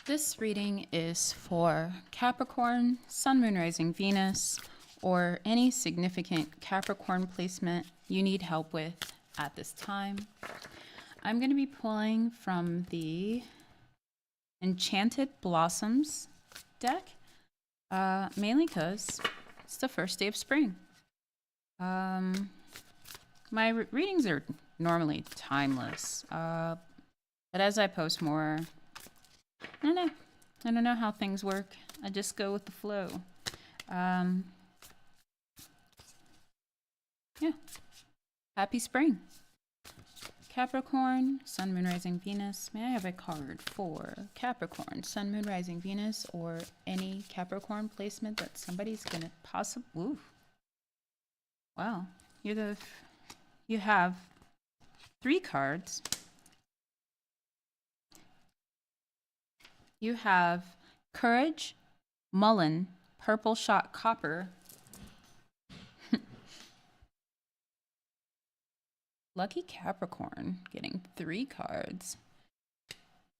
This reading is for Capricorn, Sun, Moon, Rising, Venus, or any significant Capricorn placement you need help with at this time. I'm going to be pulling from the Enchanted Blossoms deck, mainly because it's the first day of spring. My readings are normally timeless, but as I post more, I don't know how things work. I just go with the flow. Yeah. Happy spring. Capricorn, Sun, Moon, Rising, Venus. May I have a card for Capricorn, Sun, Moon, Rising, Venus, or any Capricorn placement that somebody's gonna possibly... Ooh. Wow. You have 3 cards. You have Courage, Mullen, Purple Shot Copper. Lucky Capricorn getting 3 cards.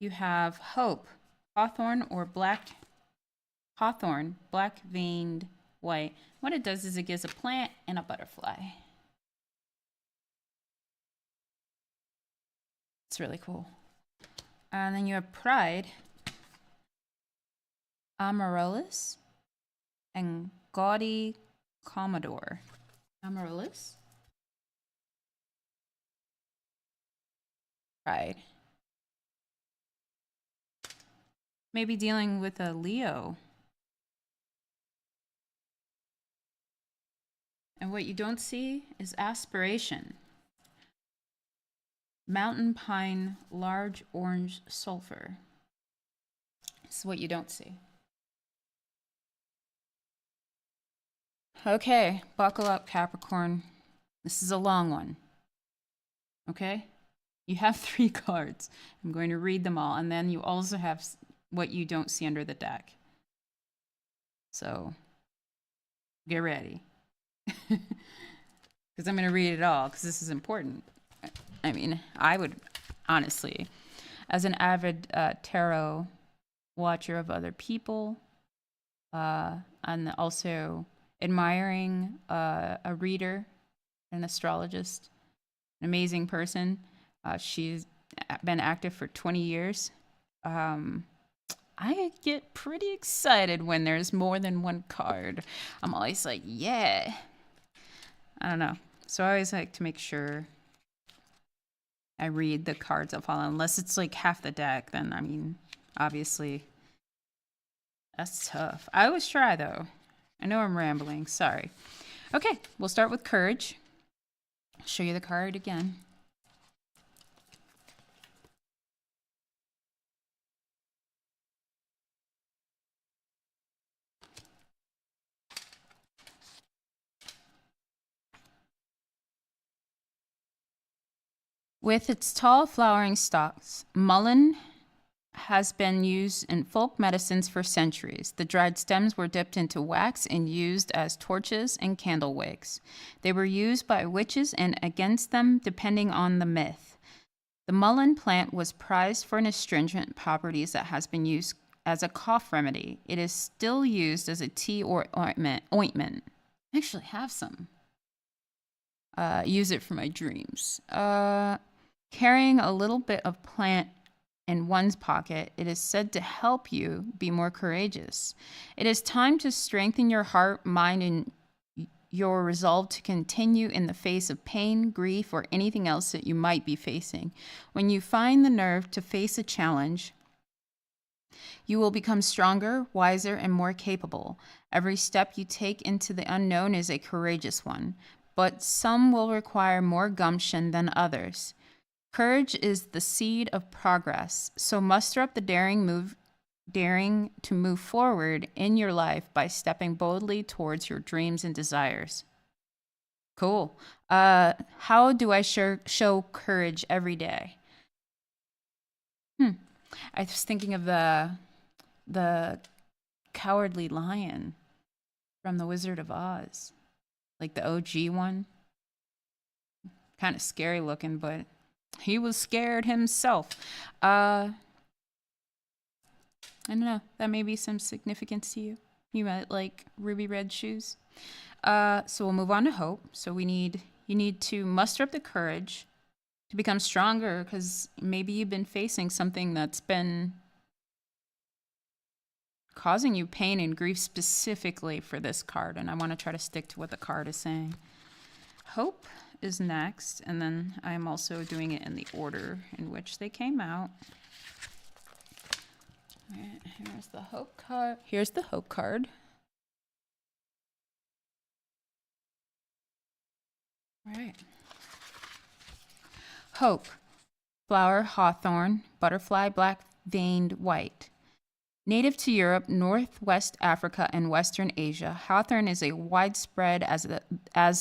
You have Hope, Hawthorn, black veined white. What it does is it gives a plant and a butterfly. It's really cool. And then you have Pride, Amaryllis, and Gaudy Commodore. Amaryllis? Pride. Maybe dealing with a Leo. And what you don't see is Aspiration. Mountain Pine, Large Orange Sulfur. This is what you don't see. Okay, buckle up, Capricorn. This is a long one. Okay? You have 3 cards. I'm going to read them all, and then you also have what you don't see under the deck. So, get ready. Because I'm going to read it all, because this is important. I mean, I would, honestly, as an avid tarot watcher of other people, and also admiring a reader, an astrologist, an amazing person. She's been active for 20 years. I get pretty excited when there's more than 1 card. I'm always like, yeah. I don't know. So I always like to make sure I read the cards I'll follow. Unless it's like half the deck, then, I mean, obviously, that's tough. I always try, though. I know I'm rambling. Sorry. Okay, we'll start with Courage. I'll show you the card again. With its tall flowering stalks, mullein has been used in folk medicines for centuries. The dried stems were dipped into wax and used as torches and candle wicks. They were used by witches and against them depending on the myth. The mullein plant was prized for its astringent properties that has been used as a cough remedy. It is still used as a tea or ointment. I actually have some. Use it for my dreams. Carrying a little bit of plant in one's pocket, it is said to help you be more courageous. It is time to strengthen your heart, mind, and your resolve to continue in the face of pain, grief, or anything else that you might be facing. When you find the nerve to face a challenge, you will become stronger, wiser, and more capable. Every step you take into the unknown is a courageous one, but some will require more gumption than others. Courage is the seed of progress, so muster up the daring to move forward in your life by stepping boldly towards your dreams and desires. Cool. How do I show courage every day? I was thinking of the Cowardly Lion from The Wizard of Oz, like the OG one. Kind of scary looking, but he was scared himself. I don't know. That may be some significance to you. You might like ruby red shoes. So we'll move on to hope. So you need to muster up the courage to become stronger, because maybe you've been facing something that's been causing you pain and grief specifically for this card. And I want to try to stick to what the card is saying. Hope is next, and then I'm also doing it in the order in which they came out. All right, here's the hope card. Here's the hope card. All right. Hope. Flower, hawthorn, butterfly, black veined white. Native to Europe, Northwest Africa, and Western Asia, hawthorn is a widespread as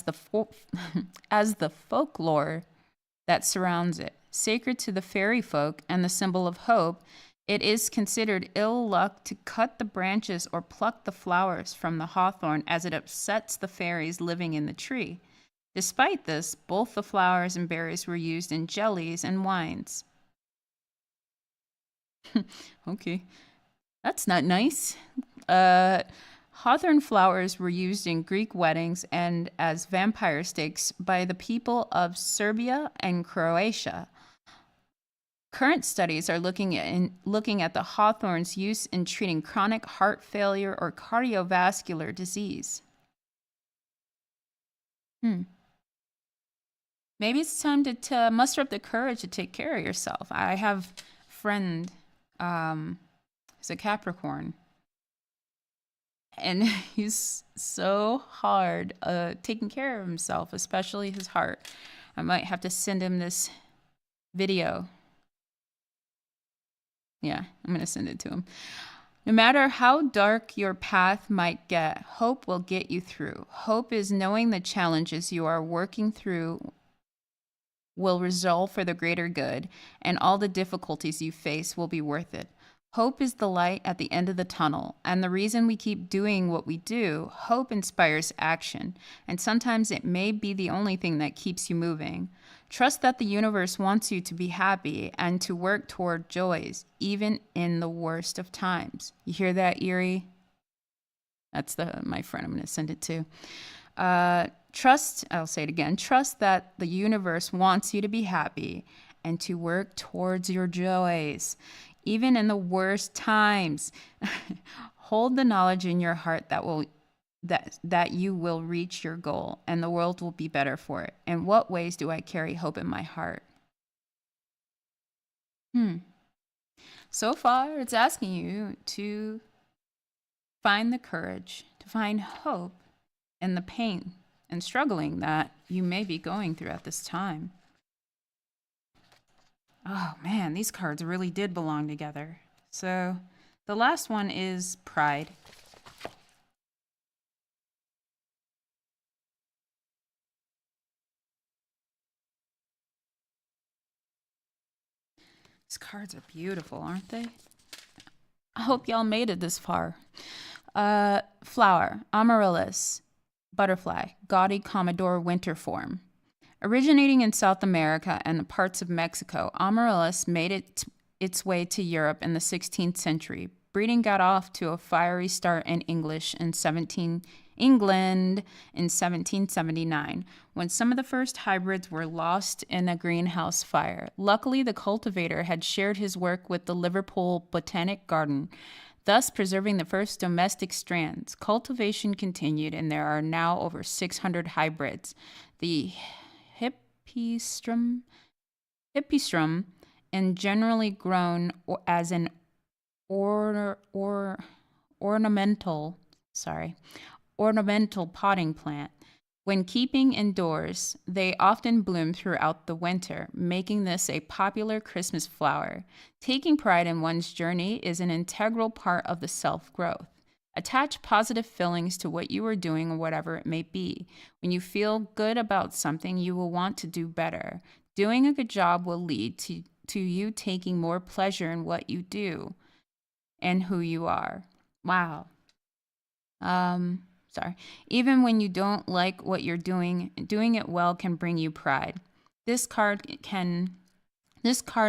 the folklore that surrounds it. Sacred to the fairy folk and the symbol of hope, it is considered ill luck to cut the branches or pluck the flowers from the hawthorn, as it upsets the fairies living in the tree. Despite this, both the flowers and berries were used in jellies and wines. Okay. That's not nice. Hawthorn flowers were used in Greek weddings and as vampire stakes by the people of Serbia and Croatia. Current studies are looking at the hawthorn's use in treating chronic heart failure or cardiovascular disease. Maybe it's time to muster up the courage to take care of yourself. I have a friend, he's a Capricorn, and he's so hard taking care of himself, especially his heart. I might have to send him this video. Yeah, I'm going to send it to him. No matter how dark your path might get, hope will get you through. Hope is knowing the challenges you are working through will resolve for the greater good, and all the difficulties you face will be worth it. Hope is the light at the end of the tunnel, and the reason we keep doing what we do. Hope inspires action, and sometimes it may be the only thing that keeps you moving. Trust that the universe wants you to be happy and to work toward joys, even in the worst of times. You hear that, Erie? That's my friend I'm going to send it to. I'll say it again, trust that the universe wants you to be happy and to work towards your joys, even in the worst times. Hold the knowledge in your heart that you will reach your goal and the world will be better for it. In what ways do I carry hope in my heart? So far, it's asking you to find the courage, to find hope in the pain and struggling that you may be going through at this time. Oh man, these cards really did belong together. So the last one is pride. These cards are beautiful, aren't they? I hope y'all made it this far. Flower, amaryllis, butterfly, gaudy Commodore winter form. Originating in South America and parts of Mexico, amaryllis made its way to Europe in the 16th century. Breeding got off to a fiery start in England in 1779, when some of the first hybrids were lost in a greenhouse fire. Luckily, the cultivator had shared his work with the Liverpool Botanic Garden, thus preserving the first domestic strands. Cultivation continued, and there are now over 600 hybrids. The Hippistrum, and generally grown as an ornamental potting plant. When keeping indoors, they often bloom throughout the winter, making this a popular Christmas flower. Taking pride in one's journey is an integral part of the self-growth. Attach positive feelings to what you are doing or whatever it may be. When you feel good about something, you will want to do better. Doing a good job will lead to you taking more pleasure in what you do and who you are. Wow. Even when you don't like what you're doing it well can bring you pride. This card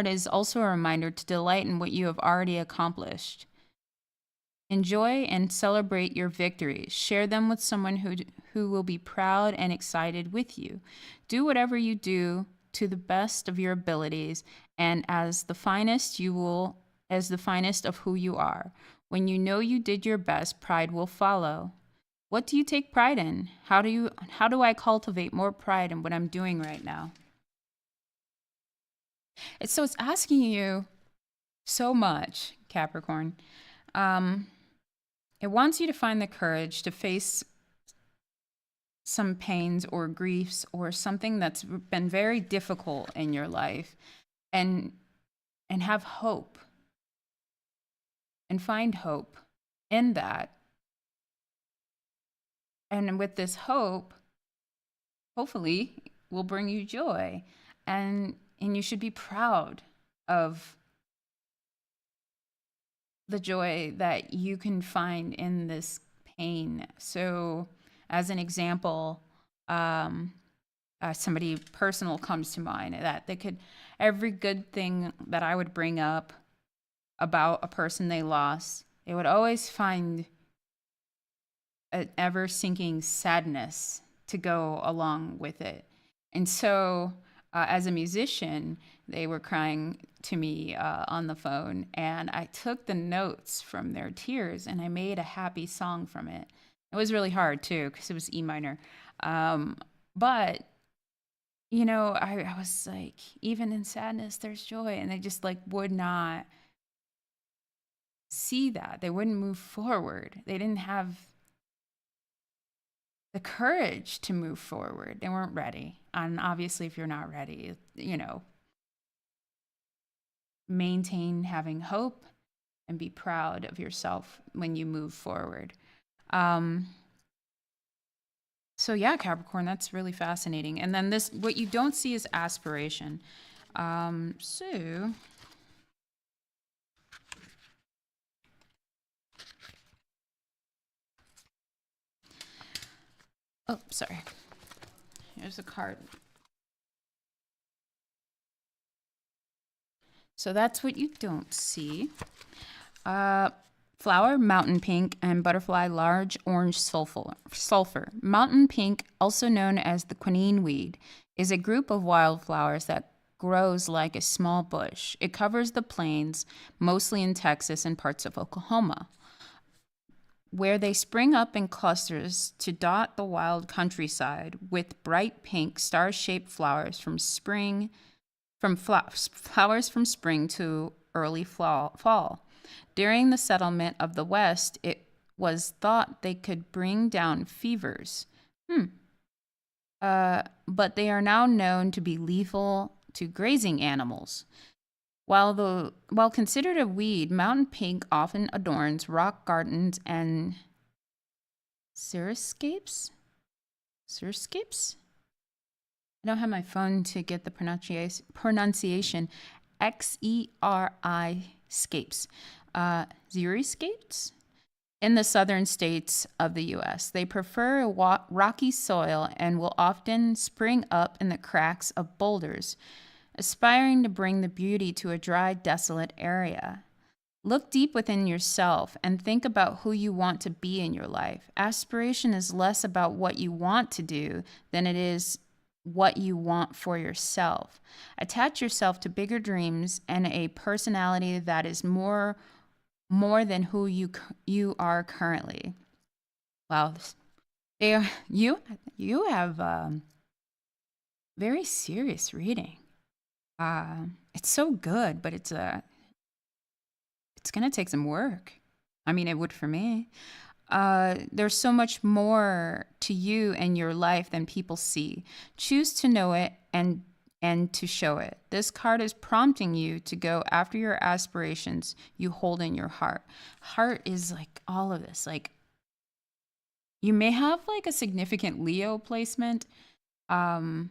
is also a reminder to delight in what you have already accomplished. Enjoy and celebrate your victories. Share them with someone who will be proud and excited with you. Do whatever you do to the best of your abilities and as the finest of who you are. When you know you did your best, pride will follow. What do you take pride in? How do I cultivate more pride in what I'm doing right now? So it's asking you so much, Capricorn. It wants you to find the courage to face some pains or griefs or something that's been very difficult in your life and have hope and find hope in that. And with this hope, hopefully will bring you joy, and you should be proud of the joy that you can find in this pain. So as an example, somebody personal comes to mind that they could, every good thing that I would bring up about a person they lost, they would always find an ever sinking sadness to go along with it. And so as a musician, they were crying to me on the phone, and I took the notes from their tears and I made a happy song from it. It was really hard too because it was E minor. But you know, I was like, even in sadness, there's joy. And they just like would not see that. They wouldn't move forward. They didn't have the courage to move forward. They weren't ready. And obviously, if you're not ready, you know, maintain having hope and be proud of yourself when you move forward. So yeah, Capricorn, that's really fascinating. And then this, what you don't see is aspiration. So oh, sorry. Here's a card. So that's what you don't see. Flower, mountain pink, and butterfly, large orange sulfur. Mountain pink, also known as the quinine weed, is a group of wildflowers that grows like a small bush. It covers the plains, mostly in Texas and parts of Oklahoma, where they spring up in clusters to dot the wild countryside with bright pink star-shaped flowers from flowers from spring to early fall. During the settlement of the West, it was thought they could bring down fevers. But they are now known to be lethal to grazing animals. While considered a weed, mountain pink often adorns rock gardens and xeriscapes. I don't have my phone to get the pronunciation. Xeri scapes. Xeriscapes in the southern states of the U.S. They prefer a rocky soil and will often spring up in the cracks of boulders, aspiring to bring the beauty to a dry, desolate area. Look deep within yourself and think about who you want to be in your life. Aspiration is less about what you want to do than it is what you want for yourself. Attach yourself to bigger dreams and a personality that is more than who you are currently. Wow, you have very serious reading. It's so good, but it's gonna take some work. I mean, it would for me. There's so much more to you and your life than people see. Choose to know it and to show it. This card is prompting you to go after your aspirations you hold in your heart. Heart is like all of this. Like, you may have like a significant Leo placement, or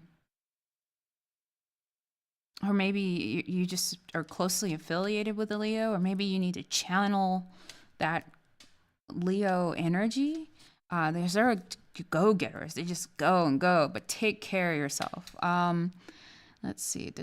maybe you just are closely affiliated with a Leo, or maybe you need to channel that Leo energy. They're go-getters. They just go and go, but take care of yourself. Let's see.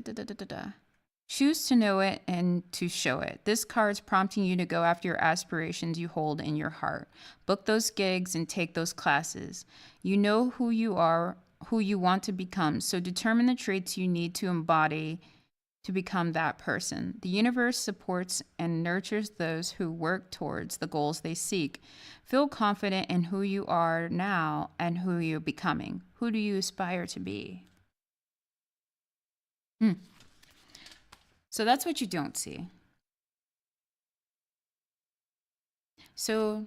Choose to know it and to show it. This card's prompting you to go after your aspirations you hold in your heart. Book those gigs and take those classes. You know who you are, who you want to become, so determine the traits you need to embody to become that person. The universe supports and nurtures those who work towards the goals they seek. Feel confident in who you are now and who you're becoming. Who do you aspire to be? So that's what you don't see. So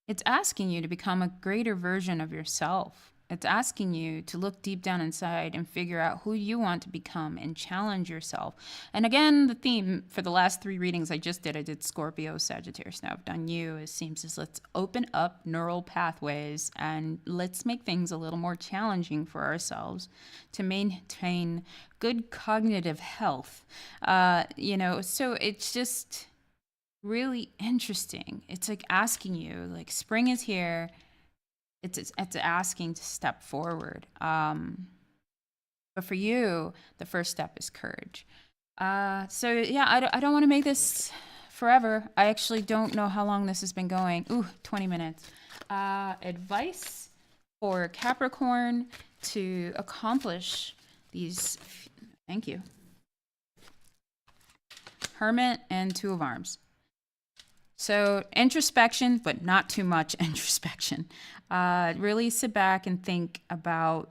it's asking you to become a greater version of yourself. It's asking you to look deep down inside and figure out who you want to become and challenge yourself. And again, the theme for the last 3 readings I did Scorpio, Sagittarius, now I've done you. It seems as let's open up neural pathways and let's make things a little more challenging for ourselves to maintain good cognitive health. So it's just really interesting. It's like asking you, like, spring is here. It's asking to step forward. But for you, the first step is courage. I don't want to make this forever. I actually don't know how long this has been going. 20 minutes. Advice for Capricorn to accomplish these. Thank you. Hermit and Two of Arms. So introspection, but not too much introspection. Really sit back and think about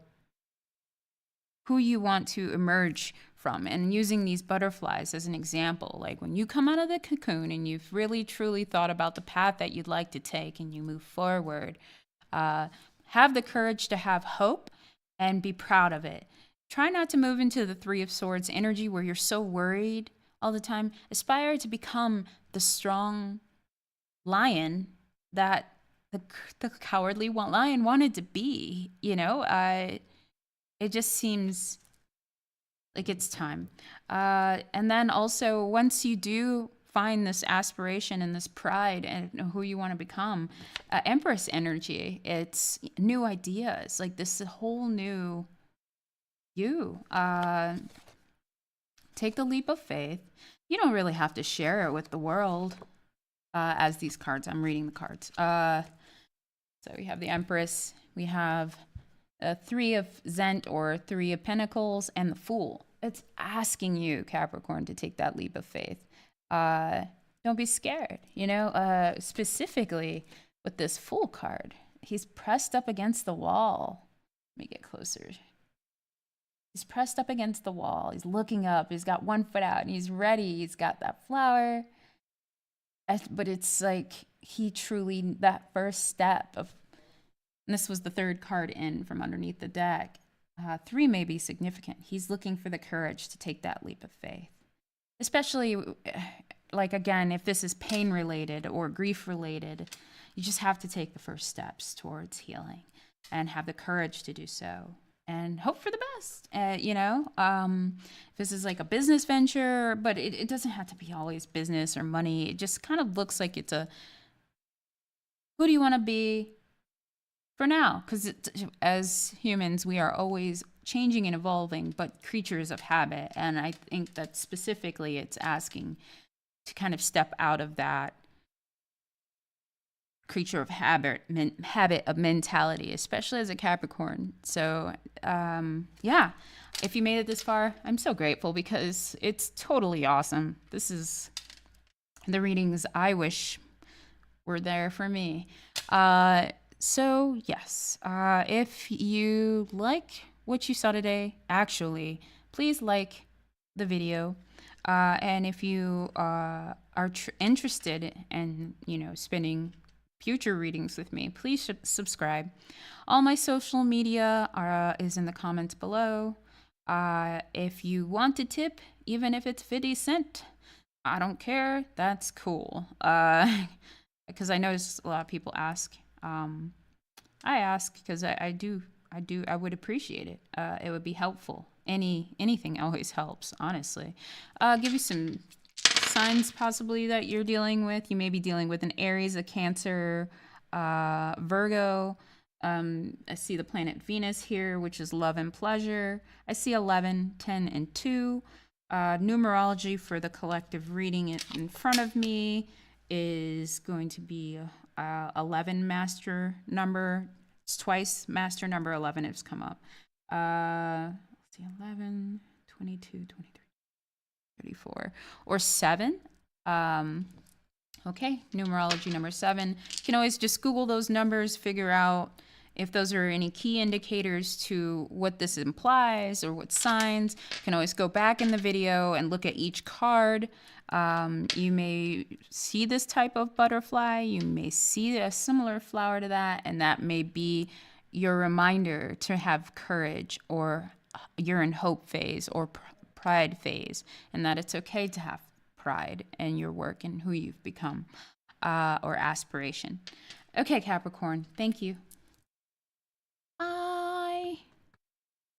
who you want to emerge from, and using these butterflies as an example. Like when you come out of the cocoon and you've really truly thought about the path that you'd like to take and you move forward, have the courage to have hope and be proud of it. Try not to move into the Three of Swords energy where you're so worried all the time. Aspire to become the strong lion that the cowardly lion wanted to be. It just seems like it's time. And then also, once you do find this aspiration and this pride and who you want to become, Empress energy, it's new ideas, like this whole new you. Take the leap of faith. You don't really have to share it with the world. As these cards, I'm reading the cards. So we have the Empress, we have Three of Zent or Three of Pentacles, and the Fool. It's asking you, Capricorn, to take that leap of faith. Don't be scared. Specifically with this Fool card, he's pressed up against the wall. Let me get closer. He's pressed up against the wall. He's looking up. He's got one foot out, and he's ready. He's got that flower. But it's like that first step of, and this was the 3rd card in from underneath the deck. 3 may be significant. He's looking for the courage to take that leap of faith. Especially, like, again, if this is pain related or grief related, you just have to take the first steps towards healing and have the courage to do so. And hope for the best, if this is like a business venture, but it doesn't have to be always business or money. It just kind of looks like it's who do you want to be for now? Because as humans, we are always changing and evolving, but creatures of habit. And I think that specifically it's asking to kind of step out of that creature of habit of mentality, especially as a Capricorn. So if you made it this far, I'm so grateful because it's totally awesome. This is the readings I wish were there for me. So yes, if you like what you saw today, actually, please like the video. And if you are interested in, spending future readings with me, please subscribe. All my social media is in the comments below. If you want to tip, even if it's 50 cents, I don't care. That's cool. Because I notice a lot of people ask. I ask because I would appreciate it. It would be helpful. Anything always helps, honestly. Give you some signs possibly that you're dealing with. You may be dealing with an Aries, a Cancer, Virgo. I see the planet Venus here, which is love and pleasure. I see 11, 10, and 2. Numerology for the collective reading in front of me is going to be 11 master number. It's twice master number 11 has come up. Let's see, 11, 22, 23, 34, or 7. Okay, numerology number 7. You can always just Google those numbers, figure out if those are any key indicators to what this implies or what signs. You can always go back in the video and look at each card. You may see this type of butterfly. You may see a similar flower to that, and that may be your reminder to have courage, or you're in hope phase or pride phase, and that it's okay to have pride in your work and who you've become, or aspiration. Okay, Capricorn, thank you.